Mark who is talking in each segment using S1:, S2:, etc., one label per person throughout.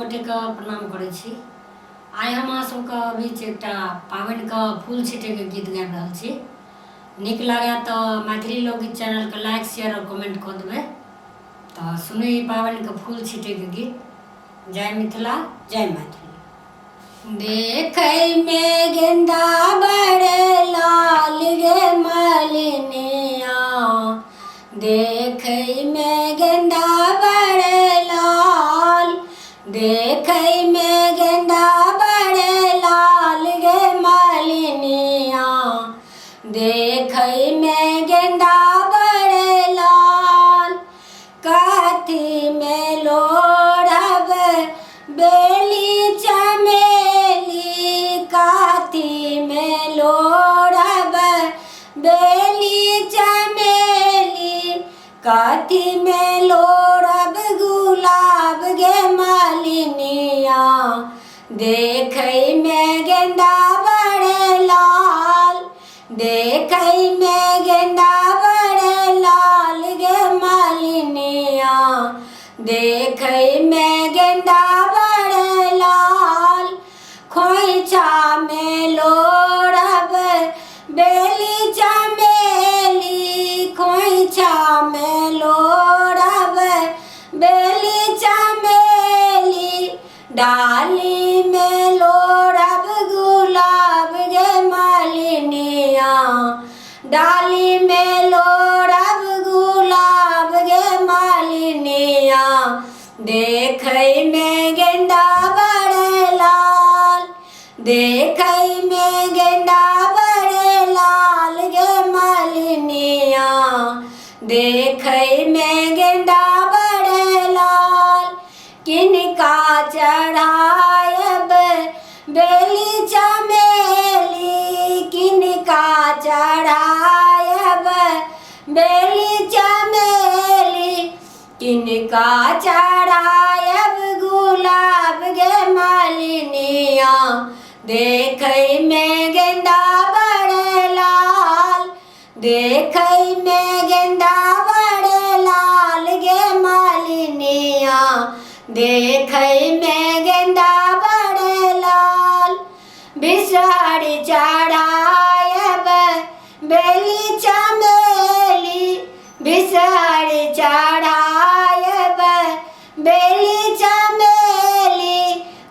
S1: गोटे के प्रणाम करै छी। आइ हम अहाँ सबके बीच एकटा पाबनि के फूल छींटे के गीत गाबि रहल छी। नीक लागे तो मैथिली लोकगीत चैनल के लाइक शेयर और कमेंट कऽ देबै। तो सुनू ई पाबनि के फूल छींटे के गीत। जय मिथिला, जय मैथिली। देखै में गेंदा बड़ लाल गे मलिनिया, देखै में गेंदा बड़ लाल, देखै में गेंदा बड़ लाल गे मलिनिया, देखै में गेंदा बड़ लाल। कथी में लोढ़ब बेली चमेली, कथी में लोढ़ब बेली चमेली, कथी में लोढ़ब गुलाब गे मलिनिया, देखै में गेंदा बड़ लाल, देखै में गेंदा बड़ लाल गे मलिनिया, देखै में गेंदा बड़ लाल। खोइछा में लोढ़ब बेली चमेली, खोइछा में लोढ़ब बेली चमेली, डाली में लोढ़ब गुलाब गे मलिनिया, डाली में लोढ़ब गुलाब गे मलिनिया, देखै में गेंदा बड़ लाल, देखै में गेंदा बड़ लाल गे मलिनिया, देखै में गेंदा बड़ लाल। किनका चढ़ायब बेली चमेली, किनका चढ़ायब बेली चमेली, किनका चढ़ायब गुलाब गे मलिनिया, देखै में गेंदा बड़ लाल, देखै में गेंदा बड़ लाल गे मलिनिया, देखै में गेंदा बड़ लाल। बिसहरी चढ़ायब बेली चमेली, बिसहरी चढ़ायब बेली चमेली,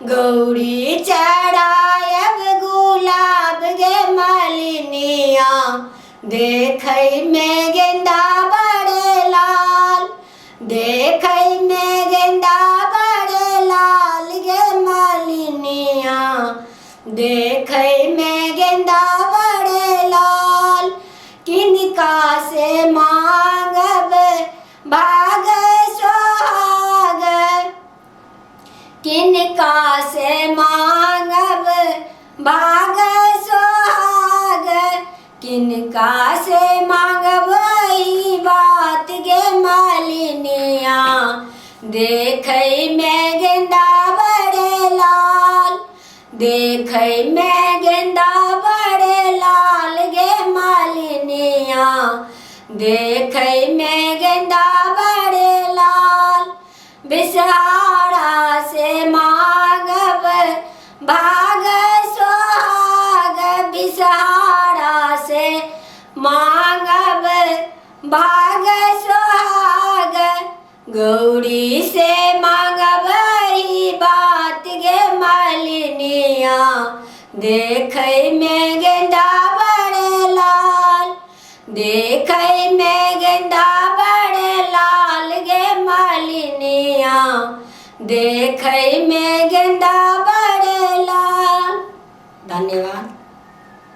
S1: गौरी चढ़ायब गुलाब गे मलिनिया, देखै में गेंदा बड़ लाल, देखै में गेंदा बड़ लाल गे मलिनिया, देखै में गेंदा बड़ लाल। किनका से मांगब भाग सोहाग, किनका से मांगब भाग सोहाग, किनका से मांगब ई बात गे मलिनिया, देखै में गेंदा बड़ लाल, देखै में गेंदा बड़ लाल गे मलिनिया, देखै में गेंदा बड़ लाल। बिसहारा से मांगब भाग सोहाग, बिसहारा से मांगब भाग सोहाग, गौरी से मांगब ई बात गे मलिनिया, देखै में गेंदा बड़ लाल, देखै में गेंदा बड़ लाल गे मलिनिया, देखै में गेंदा बड़ लाल। धन्यवाद।